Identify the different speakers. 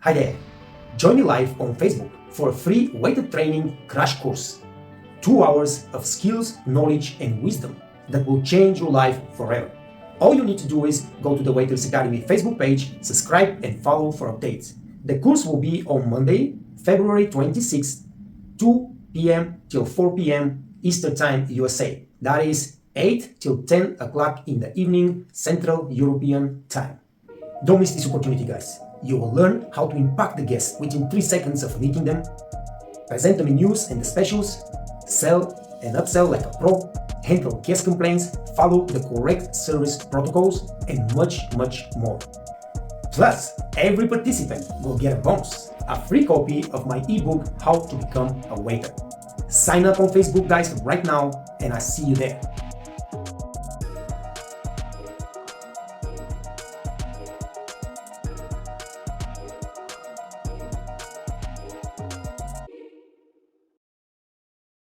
Speaker 1: Hi there! Join me live on Facebook for a free waiter training crash course. 2 hours of skills, knowledge and wisdom that will change your life forever. All you need to do is go to the Waitress Academy Facebook page, subscribe and follow for updates. The course will be on Monday, February 26th, 2 p.m. till 4 p.m. Eastern Time, USA. That is 8 till 10 o'clock in the evening, Central European Time. Don't miss this opportunity, guys. You will learn how to impact the guests within 3 seconds of meeting them, present the menus and the specials, sell and upsell like a pro, handle guest complaints, follow the correct service protocols, and much more. Plus, every participant will get a bonus, a free copy of my ebook, How to Become a Waiter. Sign up on Facebook, guys, right now, and I see you there.